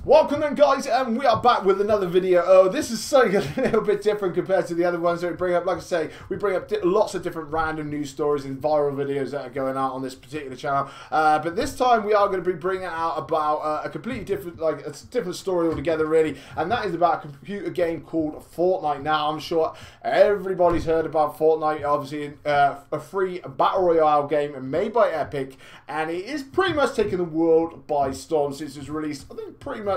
Welcome then guys, and we are back with another video. Oh, this is something a little bit different compared to the other ones that we bring up. Like I say, we bring up lots of different random news stories and viral videos that are going out on this particular channel. But this time we are going to be bringing out about a completely different, like a different story altogether really. And that is about a computer game called Fortnite. Now, I'm sure everybody's heard about Fortnite. Obviously, a free battle royale game made by Epic. And it is pretty much taking the world by storm since it was released, I think pretty much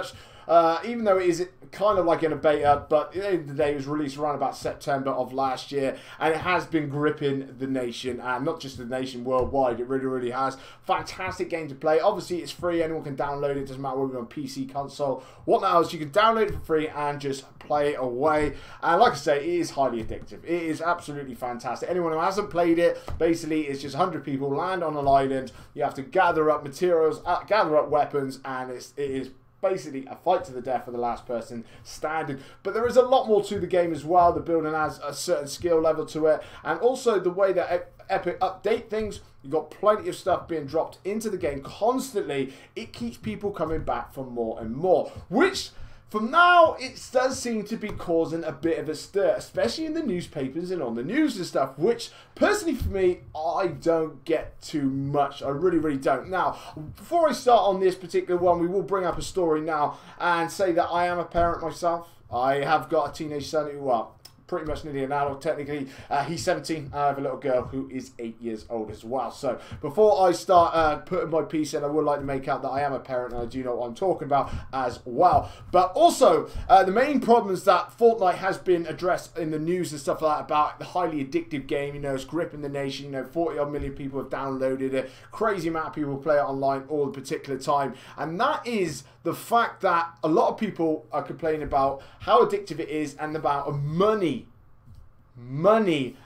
even though it is kind of like in a beta, but at the end of the day it was released around about September of last year, and it has been gripping the nation, and not just the nation, worldwide. It really has. Fantastic game to play. Obviously it's free, anyone can download it, doesn't matter whether you're on PC, console, whatnot else, you can download it for free and just play away. And like I say, it is highly addictive. It is absolutely fantastic. Anyone who hasn't played it, basically it's just 100 people land on an island, you have to gather up materials, gather up weapons, and it is basically a fight to the death for the last person standing. But there is a lot more to the game as well. The building has a certain skill level to it, and also the way that Epic update things. You've got plenty of stuff being dropped into the game constantly. It keeps people coming back for more and more, which from now, it does seem to be causing a bit of a stir, especially in the newspapers and on the news and stuff, which, personally for me, I don't get too much. I really don't. Now, before I start on this particular one, we will bring up a story now and say that I am a parent myself. I have got a teenage son who, well, pretty much nearly an adult technically. He's 17. I have a little girl who is 8 years old as well. So before I start putting my piece in, I would like to make out that I am a parent and I do know what I'm talking about as well. But also the main problems that Fortnite has been addressed in the news and stuff like that about the highly addictive game. You know, it's gripping the nation. You know, 40 odd million people have downloaded it. Crazy amount of people play it online all the particular time, and that is the fact that a lot of people are complaining about how addictive it is and about money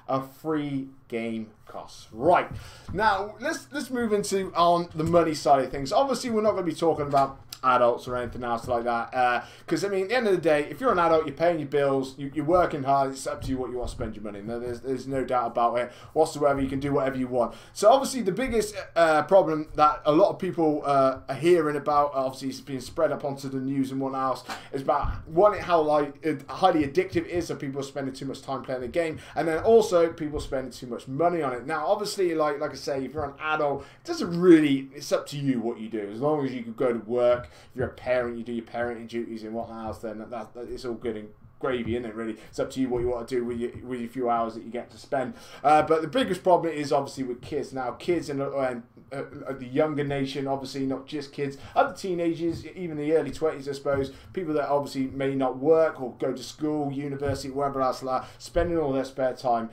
a free game costs. Right, now let's move into on the money side of things. Obviously we're not going to be talking about adults or anything else like that, because I mean, at the end of the day, if you're an adult, you're paying your bills, you're working hard, it's up to you what you want to spend your money. There's no doubt about it whatsoever. You can do whatever you want. So obviously the biggest problem that a lot of people are hearing about, obviously it's being spread up onto the news and what else, is about one, how like highly addictive it is, so people are spending too much time playing the game, and then also people spending too much money on it. Now obviously, like I say, if you're an adult, it doesn't really, it's up to you what you do. As long as you can go to work, if you're a parent, you do your parenting duties and whatnot else, then that it's all good and gravy, isn't it, really? It's up to you what you want to do with your few hours that you get to spend. But the biggest problem is obviously with kids. Now, kids and the younger nation, obviously, not just kids, other teenagers, even the early 20s, I suppose, people that obviously may not work or go to school, university, wherever else like that, spending all their spare time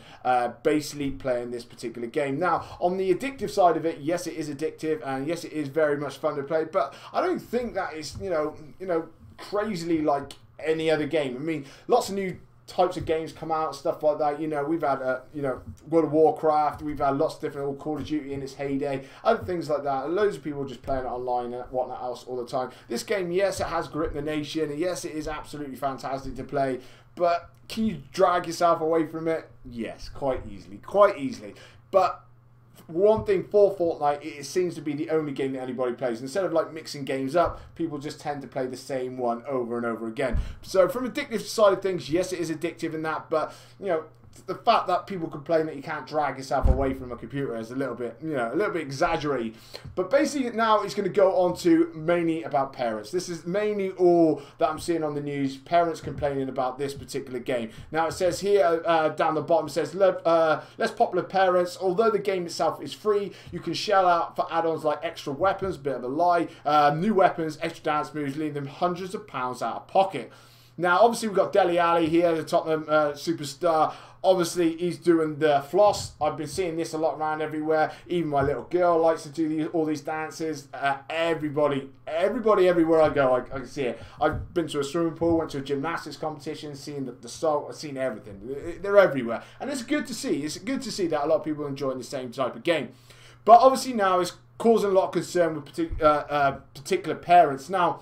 basically playing this particular game. Now, on the addictive side of it, yes, it is addictive, and yes, it is very much fun to play, but I don't think that is, you know, crazily like any other game. I mean, lots of new types of games come out, stuff like that. You know, we've had you know, World of Warcraft, we've had lots of different Call of Duty in its heyday, other things like that. Loads of people just playing it online and whatnot else all the time. This game, yes, it has gripped the nation, and yes, it is absolutely fantastic to play, but can you drag yourself away from it? Yes, quite easily. But one thing for Fortnite, it seems to be the only game that anybody plays. Instead of like mixing games up, people just tend to play the same one over and over again. So from addictive side of things, yes, it is addictive in that, but you know, the fact that people complain that you can't drag yourself away from a computer is a little bit, you know, a little bit exaggerated. But basically now it's going to go on to mainly about parents. This is mainly all that I'm seeing on the news, parents complaining about this particular game. Now it says here down the bottom, it says less popular parents, although the game itself is free, you can shell out for add-ons like extra weapons, bit of a lie, new weapons, extra dance moves, leaving them hundreds of pounds out of pocket. Now, obviously, we've got Dele Alli here, the Tottenham superstar. Obviously, he's doing the floss. I've been seeing this a lot around everywhere. Even my little girl likes to do all these dances. Everybody everywhere I go, I can see it. I've been to a swimming pool, went to a gymnastics competition, seen the salt, I've seen everything. They're everywhere. And it's good to see. It's good to see that a lot of people are enjoying the same type of game. But obviously now it's causing a lot of concern with particular parents. Now,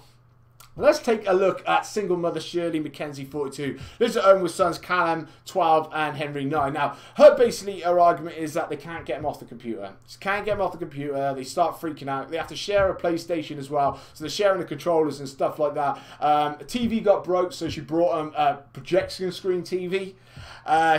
Let's take a look at single mother Shirley Mackenzie, 42. Lives at home with sons Callum, 12, and Henry, 9. Now, her argument is that they can't get them off the computer. Just can't get them off the computer. They start freaking out. They have to share a PlayStation as well, so they're sharing the controllers and stuff like that. The TV got broke, so she brought them a projection screen TV.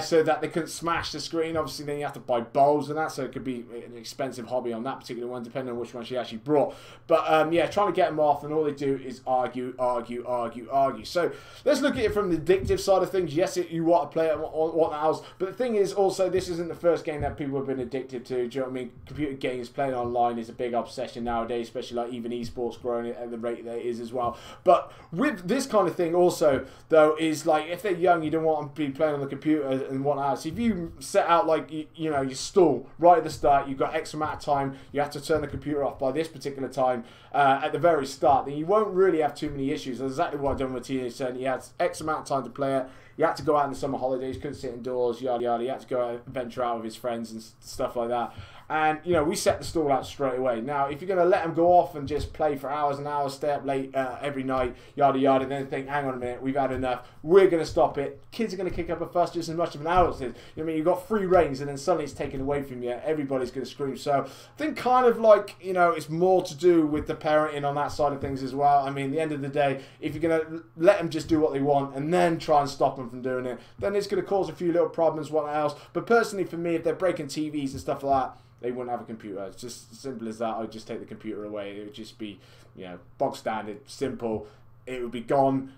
So that they couldn't smash the screen. Obviously, then you have to buy bulbs and that, so it could be an expensive hobby on that particular one, depending on which one she actually brought. But yeah, trying to get them off, and all they do is argue, argue, argue, argue. So let's look at it from the addictive side of things. Yes, you want to play it, what else. But the thing is, also, this isn't the first game that people have been addicted to. Do you know what I mean? Computer games, playing online is a big obsession nowadays, especially like even esports growing at the rate that it is as well. But with this kind of thing also, though, is like if they're young, you don't want them to be playing on the computer and whatnot. So if you set out like you know, your stall right at the start, you've got X amount of time, you have to turn the computer off by this particular time at the very start, then you won't really have too many issues. That's exactly what I've done with Teenage Son. He had X amount of time to play it. You had to go out in the summer holidays, couldn't sit indoors, yada yada. You had to go out and venture out with his friends and stuff like that. And, you know, we set the stall out straight away. Now, if you're going to let them go off and just play for hours and hours, stay up late every night, yada yada, then think, hang on a minute, we've had enough, we're going to stop it. Kids are going to kick up a fuss just as much of an adult is. You know what I mean? You've got free reins and then suddenly it's taken away from you. Everybody's going to scream. So I think kind of like, you know, it's more to do with the parenting on that side of things as well. I mean, at the end of the day, if you're going to let them just do what they want and then try and stop them from doing it, then it's going to cause a few little problems, what else. But personally, for me, if they're breaking TVs and stuff like that, they wouldn't have a computer. It's just as simple as that. I'd just take the computer away. It would just be, you know, bog standard, simple. It would be gone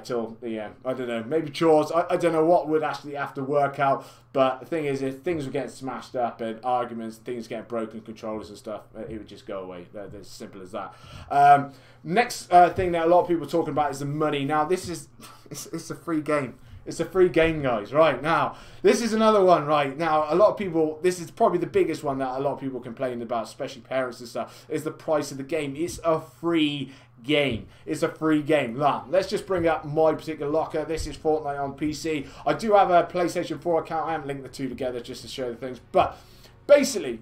till, yeah, I don't know, maybe chores. I don't know what would actually have to work out. But the thing is, if things were getting smashed up and arguments, things getting broken, controllers and stuff, it would just go away. That's as simple as that. Next thing that a lot of people are talking about is the money. Now, this is, it's a free game. It's a free game, guys. Right, now, this is another one, right? Now, a lot of people, this is probably the biggest one that a lot of people complain about, especially parents and stuff, is the price of the game. It's a free game. It's a free game. Now, let's just bring up my particular locker. This is Fortnite on PC. I do have a PlayStation 4 account. I haven't linked the two together just to show the things. But, basically,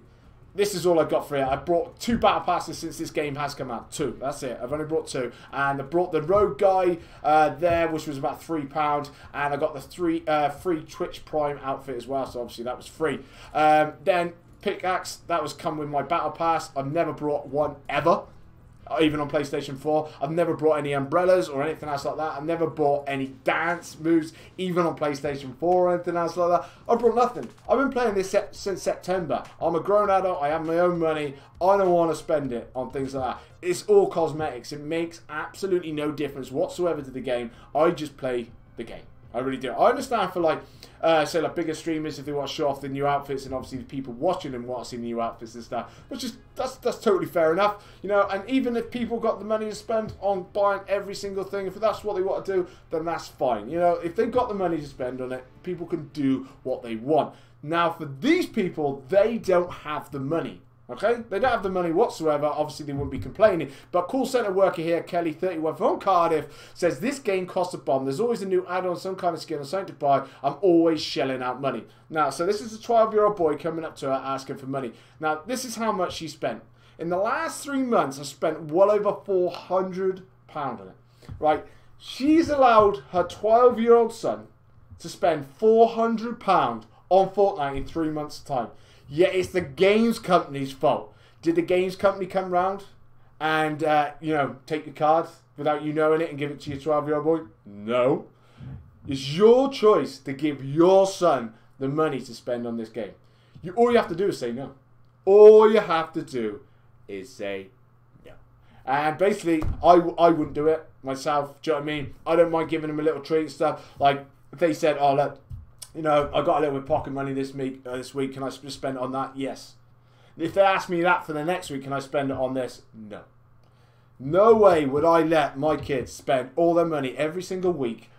this is all I got for it. I brought 2 battle passes since this game has come out. 2. That's it. I've only brought 2. And I brought the Rogue Guy there, which was about £3. And I got the free Twitch Prime outfit as well. So obviously that was free. Then Pickaxe, that was come with my battle pass. I've never brought one ever. Even on PlayStation 4. I've never brought any umbrellas or anything else like that. I've never bought any dance moves, even on PlayStation 4 or anything else like that. I brought nothing. I've been playing this since September. I'm a grown adult. I have my own money. I don't want to spend it on things like that. It's all cosmetics. It makes absolutely no difference whatsoever to the game. I just play the game. I really do. I understand for like, say like bigger streamers, if they want to show off the new outfits, and obviously the people watching them want to see the new outfits and stuff. Which is that's totally fair enough, you know. And even if people got the money to spend on buying every single thing, if that's what they want to do, then that's fine. You know, if they've got the money to spend on it, people can do what they want. Now, for these people, they don't have the money. Okay, they don't have the money whatsoever. Obviously, they wouldn't be complaining. But call centre worker here, Kelly, 31 from Cardiff, says this game costs a bomb. There's always a new add-on, some kind of skin or something to buy. I'm always shelling out money. Now, so this is a 12-year-old boy coming up to her asking for money. Now, this is how much she spent. In the last 3 months, I spent well over £400 on it. Right? She's allowed her 12-year-old son to spend £400 on Fortnite in 3 months' time. Yet it's the games company's fault. Did the games company come round and, you know, take your card without you knowing it and give it to your 12-year-old boy? No. It's your choice to give your son the money to spend on this game. All you have to do is say no. All you have to do is say no. And basically, I wouldn't do it myself. Do you know what I mean? I don't mind giving him a little treat and stuff. Like, if they said, oh, look, you know, I got a little bit of pocket money this week. Can I just spend it on that? Yes. If they ask me that for the next week, can I spend it on this? No. No way would I let my kids spend all their money every single week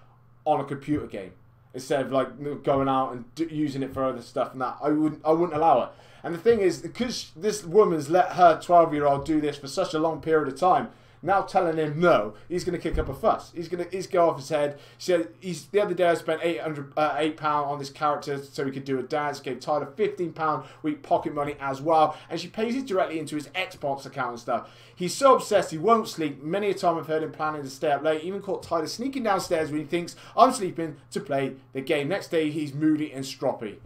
on a computer game instead of like going out and using it for other stuff and that. I wouldn't allow it. And the thing is, because this woman's let her 12-year-old do this for such a long period of time, now telling him no, he's going to kick up a fuss. He's going to go off his head. The other day I spent £8 on this character so he could do a dance. Gave Tyler £15 week pocket money as well, and she pays it directly into his Xbox account and stuff. He's so obsessed he won't sleep. Many a time I've heard him planning to stay up late. Even caught Tyler sneaking downstairs when he thinks I'm sleeping to play the game. Next day he's moody and stroppy.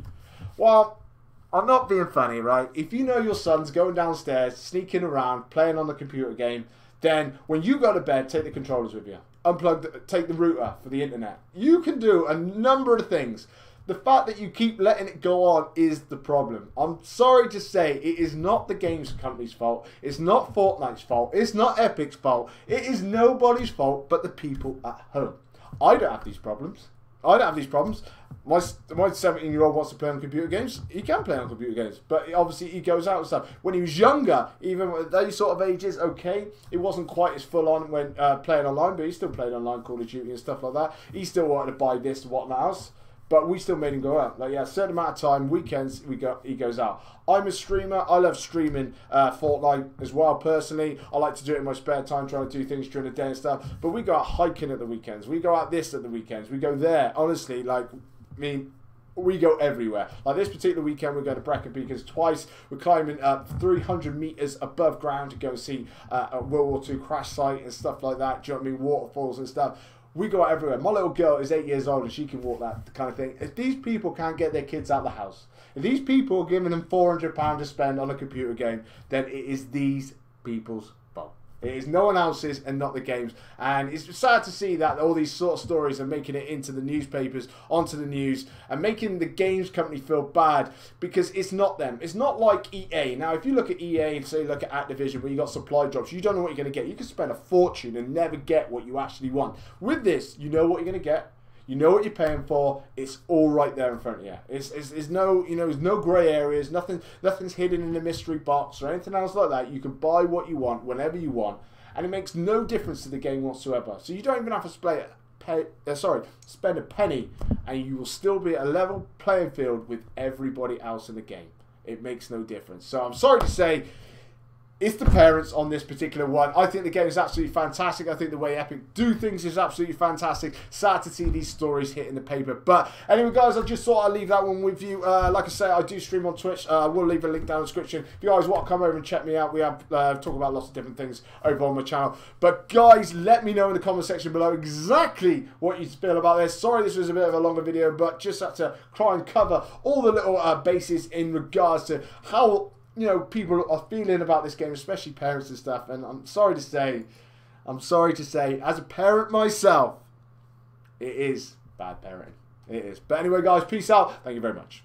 Well, I'm not being funny, right? If you know your son's going downstairs, sneaking around, playing on the computer game, then when you go to bed, take the controllers with you. Take the router for the internet. You can do a number of things. The fact that you keep letting it go on is the problem. I'm sorry to say, it is not the games company's fault. It's not Fortnite's fault. It's not Epic's fault. It is nobody's fault but the people at home. I don't have these problems. I don't have these problems. My 17-year-old wants to play on computer games. He can play on computer games, but obviously he goes out and stuff. When he was younger, even at those sort of ages, okay, it wasn't quite as full on when playing online, but he still played online, Call of Duty and stuff like that. He still wanted to buy this and whatnot else, but we still made him go out. Like, yeah, a certain amount of time, weekends, he goes out. I'm a streamer. I love streaming Fortnite as well, personally. I like to do it in my spare time, trying to do things during the day and stuff. But we go out hiking at the weekends. We go out this at the weekends. We go there. Honestly, like, I mean, we go everywhere. Like this particular weekend, we're going to Brecon Beacons twice. We're climbing up 300 meters above ground to go see a World War II crash site and stuff like that. Do you know what I mean? Waterfalls and stuff. We go out everywhere. My little girl is 8 years old and she can walk that kind of thing. If these people can't get their kids out of the house, if these people are giving them £400 to spend on a computer game, then it is these people's fault. It is no one else's and not the game's. And it's sad to see that all these sort of stories are making it into the newspapers, onto the news, and making the games company feel bad because it's not them. It's not like EA. Now, if you look at EA and say look at Activision where you got supply drops, you don't know what you're going to get. You can spend a fortune and never get what you actually want. With this, you know what you're going to get. You know what you're paying for. It's all right there in front of you. It's no, you know, there's no grey areas. Nothing's hidden in the mystery box or anything else like that. You can buy what you want whenever you want, and it makes no difference to the game whatsoever. So you don't even have to spend a penny, and you will still be at a level playing field with everybody else in the game. It makes no difference. So I'm sorry to say, it's the parents on this particular one. I think the game is absolutely fantastic. I think the way Epic do things is absolutely fantastic. Sad to see these stories hitting the paper. But anyway, guys, I just thought I'd leave that one with you. Like I say, I do stream on Twitch. We'll leave a link down in the description. If you guys want to come over and check me out, we have talk about lots of different things over on my channel. But guys, let me know in the comment section below exactly what you feel about this. Sorry this was a bit of a longer video, but just had to try and cover all the little bases in regards to how, you know, people are feeling about this game, especially parents and stuff. And I'm sorry to say, as a parent myself, it is bad parenting. It is. But anyway, guys, peace out. Thank you very much.